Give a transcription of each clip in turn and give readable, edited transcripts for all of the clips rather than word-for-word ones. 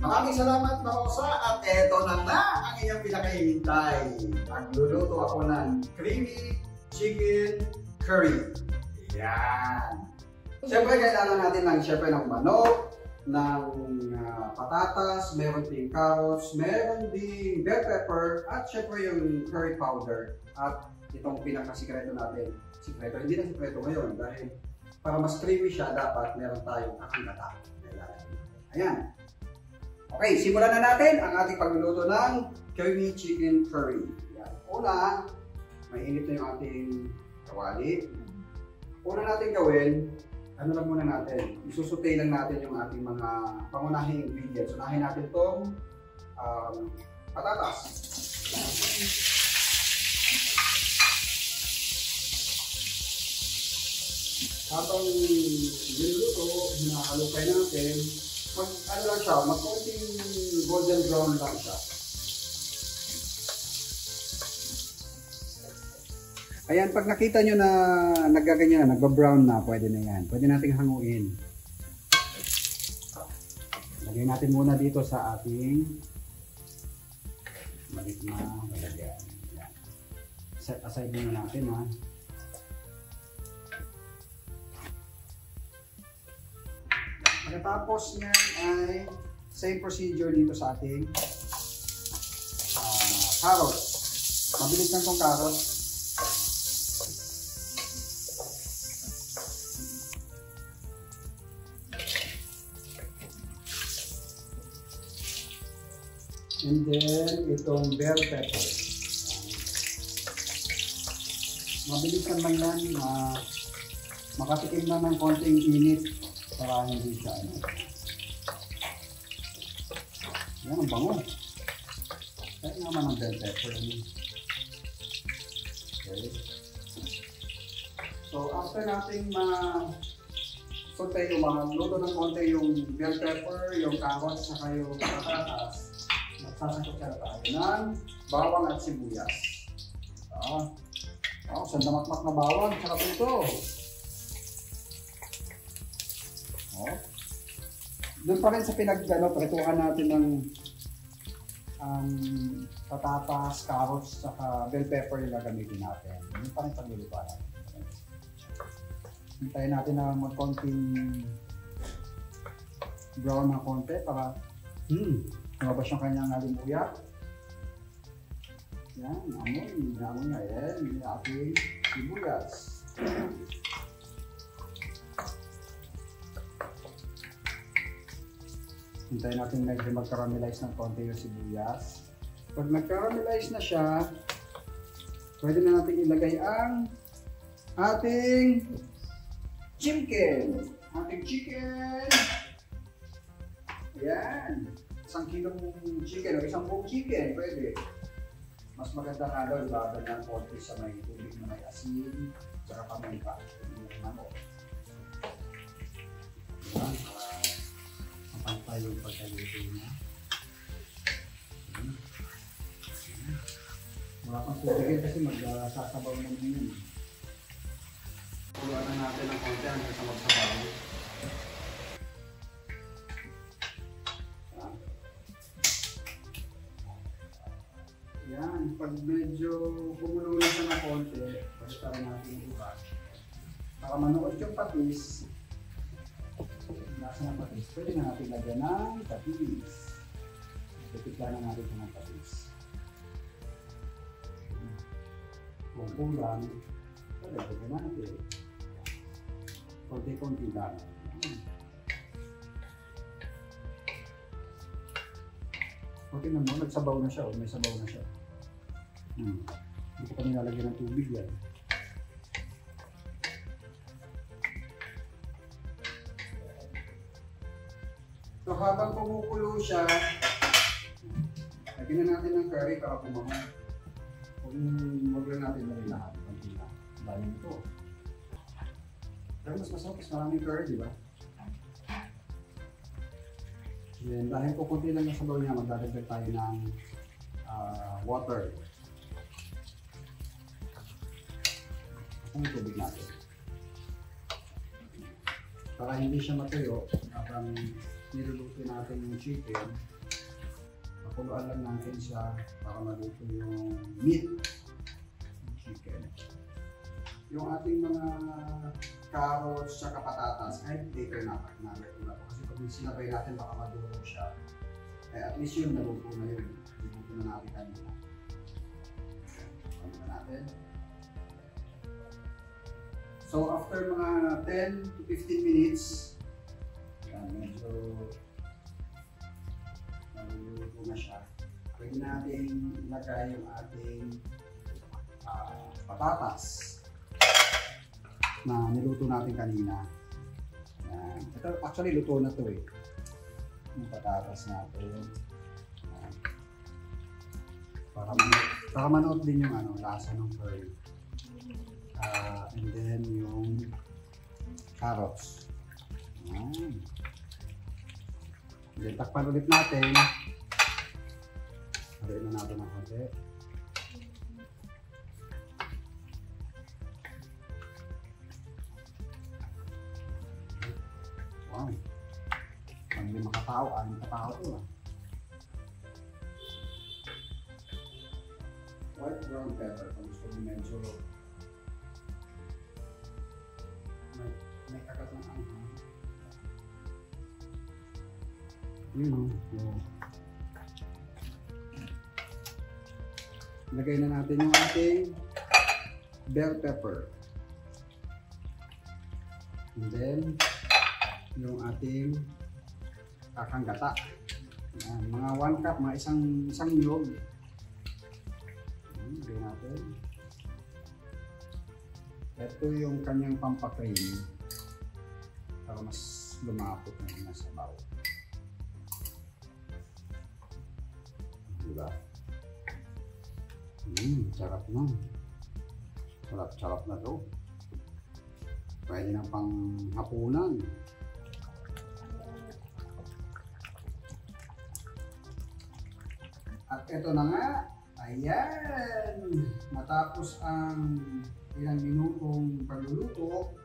Maraming salamat mga Osa at eto na nga ang inyong pinakahihintay. Magluluto ako ng creamy chicken curry. Yan. Siyempre kailangan natin ng manok, ng patatas, meron ding carrots, meron ding bell pepper, at siyempre yung curry powder. At itong pinakasikreto natin. Sikreto, hindi na sikreto ngayon dahil para mas creamy siya dapat meron tayong akang-gata. Ayan. Okay, simulan na natin ang ating pagluluto ng creamy chicken curry. Yan. Una, mainit na yung ating kawali. Una natin gawin, ano lang muna natin, isusutay lang natin yung ating mga pangunahing ingredients. Unahin natin itong patatas. Habang niluluto, hinahalukay natin, ano lang siya, mag-konting golden brown lang siya. Ayan, pag nakita nyo na naggaganyan na, nagba-brown na, pwede na yan. Pwede nating hanguin. Lagay natin muna dito sa ating maliit na lalagyan. Set aside muna natin ha. Pagkatapos niyan ay same procedure dito sa ating carrots. Mabilis lang itong carrots. And then itong bell pepper. Mabilis lang yan, makatikim na ng konting init. Para hindi siya ano. Yan ang bango. Kaya naman ang bell pepper. Okay. So after nating saute yung luto ng konti yung bell pepper, yung carrots, saka yung patatas, magsasakot na tayo ng bawang at sibuyas. Sandamakmak na bawang, sarap ito. Doon pa rin sa prituhan natin ng patatas, carrots, saka bell pepper yung gagamitin natin. Doon pa rin paglulutuan natin. Hintayin natin na mag-konting brown na konti para lumabas yung kanyang alimuya. Yan, amoy niya. Yan, yung ating sibuyas. Hintayin natin medyo mag-caramelize ng konti yung sibuyas. Pag nag-caramelize na siya, pwede na natin ilagay ang ating chicken. Ayan. 1 kilong chicken o 1 buong chicken, pwede. Mas maganda nga daw, ibabad ng konti sa may tubig na may asin, tsaka paminta. Ayan. Pantay yung pagkaluto niya. Wala pang tubigin kasi magsasabaw na yun. Puluan na natin ng konti hanggang sa magsabaw. Yan, pag medyo kumulo na siya ng konti, basta rin natin yung iba. Para manuot yung patis, lasa ng patis, pwede na natin lagyan ng patis. Tipikla na natin ng patis. Kung kulang, lagyan natin. Konti-konti lang. Okay na mo, nagsabaw na siya, may sabaw na siya. Hindi ko pa nilalagyan ng tubig yan. So habang kumukulo siya, lagyan na natin ng curry para pumango. Huwag lang natin lagyan lahat. Dahil ito. Pero mas masarap, mas maraming curry, di ba? Then, dahil kukunti lang yung sabaw niya, magdadagdag tayo ng water. Ang tubig natin. Para hindi siya matuyo, habang niluluto natin yung chicken, Pakuluan lang natin siya para maluto yung meat, chicken. Yung ating mga carrots at patatas, kahit later na naluto kasi pag sinabay natin baka maduro siya. At least yun, naluto na yun. Naluto na natin kanina. Ano na natin? So after mga 10 to 15 minutes, yan, medyo naluluto na siya. Pwede natin ilagay yung ating patatas na niluto natin kanina. Yan. Ito actually luto na to eh. Yung patatas natin. Yan. Para manood din yung lasa ng curry. And then yung carrots. Yan. Then takpan ulit natin. Haluin na natin ng konti. Wow. Ang lima katao, anim katao ito ah. White brown pepper, kung gusto mo medyo may kagat ng anghang. Yun o. Lagay na natin yung ating bell pepper. And then, yung ating kakanggata. Yan, mga 1 cup, mga isang niyog. Lagay natin. Ito yung kanyang pampakream para mas lumapot na yung nasa baw. Diba? Sarap na. Sarap na to. Pwede na pang hapunan. At ito na nga. Ayan! Matapos ang ilang minutong pagluluto,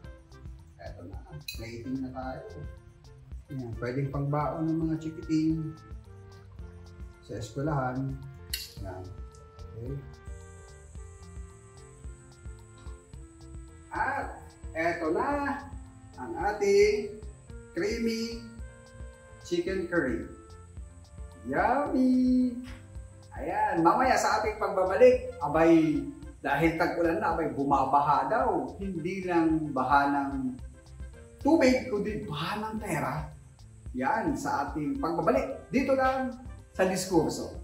eto na, plating na tayo. Ayan, pwedeng pangbaon ng mga chikiting sa eskwelahan. Ayan. Okay. At eto na ang ating creamy chicken curry. Yummy! Ayan, mamaya sa ating pagbabalik, abay, dahil tag-ulan na, abay, bumabaha daw. Hindi lang baha ng tubig, kundi baha ng pera. Yan, sa ating pagbabalik. Dito lang sa Diskurso.